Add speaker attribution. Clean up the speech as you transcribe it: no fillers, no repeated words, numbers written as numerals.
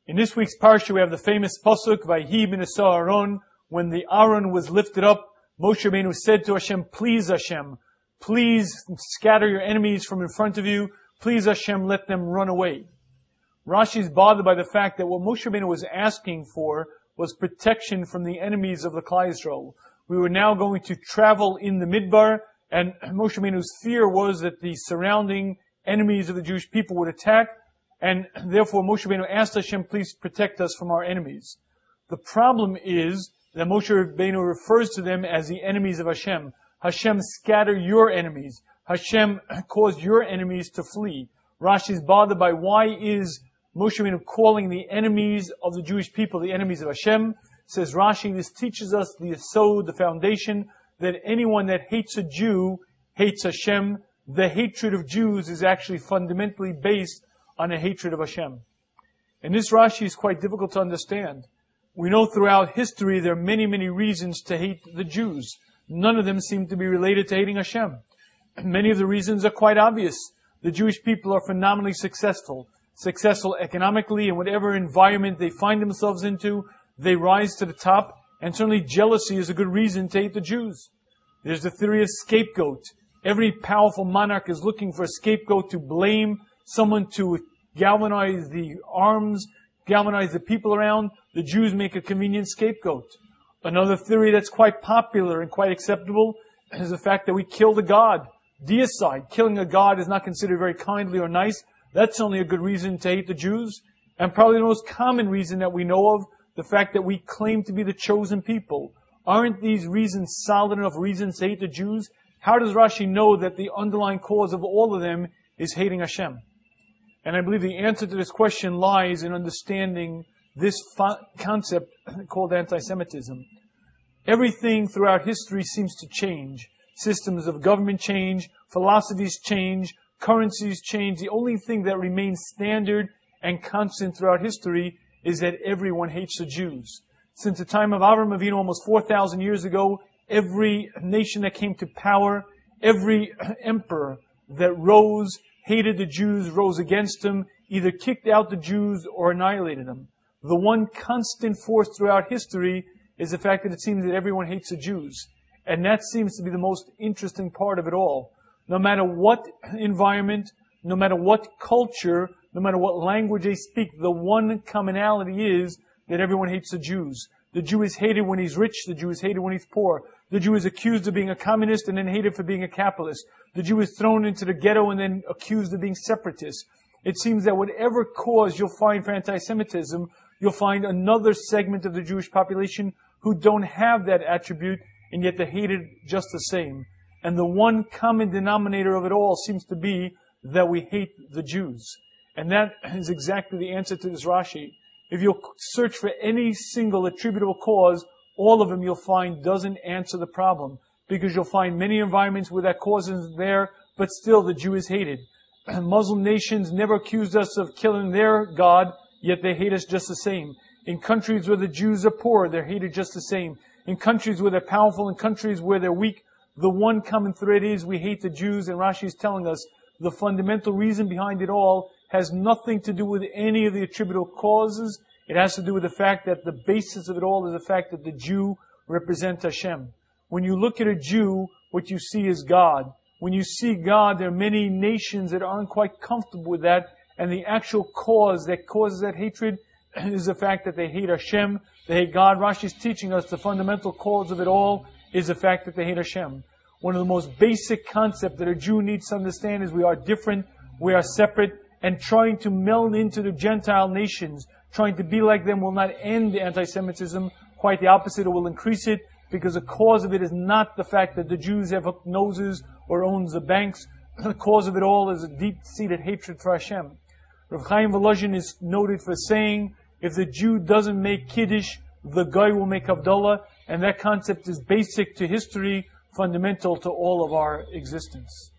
Speaker 1: In this week's parsha, we have the famous pasuk, Vayhi b'nesa Aaron. When the Aaron was lifted up, Moshe Rabbeinu said to Hashem, please Hashem, please scatter your enemies from in front of you. Please Hashem, let them run away. Rashi is bothered by the fact that what Moshe Rabbeinu was asking for was protection from the enemies of the Klal Yisrael. We were now going to travel in the Midbar, and Moshe Rabbeinu's fear was that the surrounding enemies of the Jewish people would attack, and therefore Moshe Rabbeinu asked Hashem, please protect us from our enemies. The problem is that Moshe Rabbeinu refers to them as the enemies of Hashem. Hashem, scatter your enemies. Hashem, cause your enemies to flee. Rashi is bothered by why is Moshe Rabbeinu calling the enemies of the Jewish people the enemies of Hashem. Says Rashi, this teaches us the yesod, the foundation, that anyone that hates a Jew hates Hashem. The hatred of Jews is actually fundamentally based on a hatred of Hashem. And this Rashi is quite difficult to understand. We know throughout history there are many, many reasons to hate the Jews. None of them seem to be related to hating Hashem. Many of the reasons are quite obvious. The Jewish people are phenomenally successful economically in whatever environment they find themselves into. They rise to the top, and certainly jealousy is a good reason to hate the Jews. There's the theory of scapegoat. Every powerful monarch is looking for a scapegoat to blame, someone to galvanize the arms, galvanize the people around. The Jews make a convenient scapegoat. Another theory that's quite popular and quite acceptable is the fact that we killed a god. Deicide. Killing a god is not considered very kindly or nice. That's only a good reason to hate the Jews. And probably the most common reason that we know of, the fact that we claim to be the chosen people. Aren't these reasons solid enough reasons to hate the Jews? How does Rashi know that the underlying cause of all of them is hating Hashem? And I believe the answer to this question lies in understanding this concept called anti-Semitism. Everything throughout history seems to change. Systems of government change, philosophies change, currencies change. The only thing that remains standard and constant throughout history is that everyone hates the Jews. Since the time of Avraham Avinu almost 4,000 years ago, every nation that came to power, every emperor that rose, hated the Jews, rose against them, either kicked out the Jews or annihilated them. The one constant force throughout history is the fact that it seems that everyone hates the Jews. And that seems to be the most interesting part of it all. No matter what environment, no matter what culture, no matter what language they speak, the one commonality is that everyone hates the Jews. The Jew is hated when he's rich, the Jew is hated when he's poor. The Jew is accused of being a communist and then hated for being a capitalist. The Jew is thrown into the ghetto and then accused of being separatist. It seems that whatever cause you'll find for anti-Semitism, you'll find another segment of the Jewish population who don't have that attribute, and yet they're hated just the same. And the one common denominator of it all seems to be that we hate the Jews. And that is exactly the answer to this Rashi. If you'll search for any single attributable cause, all of them you'll find doesn't answer the problem. Because you'll find many environments where that cause is there, but still the Jew is hated. Muslim nations never accused us of killing their God, yet they hate us just the same. In countries where the Jews are poor, they're hated just the same. In countries where they're powerful, in countries where they're weak, the one common thread is we hate the Jews, and Rashi is telling us the fundamental reason behind it all has nothing to do with any of the attributable causes. It has to do with the fact that the basis of it all is the fact that the Jew represents Hashem. When you look at a Jew, what you see is God. When you see God, there are many nations that aren't quite comfortable with that, and the actual cause that causes that hatred is the fact that they hate Hashem, they hate God. Rashi is teaching us the fundamental cause of it all is the fact that they hate Hashem. One of the most basic concepts that a Jew needs to understand is we are different, we are separate, and trying to meld into the Gentile nations, trying to be like them will not end the anti-Semitism. Quite the opposite, it will increase it, because the cause of it is not the fact that the Jews have hooked noses or owns the banks. The cause of it all is a deep-seated hatred for Hashem. Rav Chaim Volozhin is noted for saying, if the Jew doesn't make Kiddush, the guy will make Havdalah, and that concept is basic to history, fundamental to all of our existence.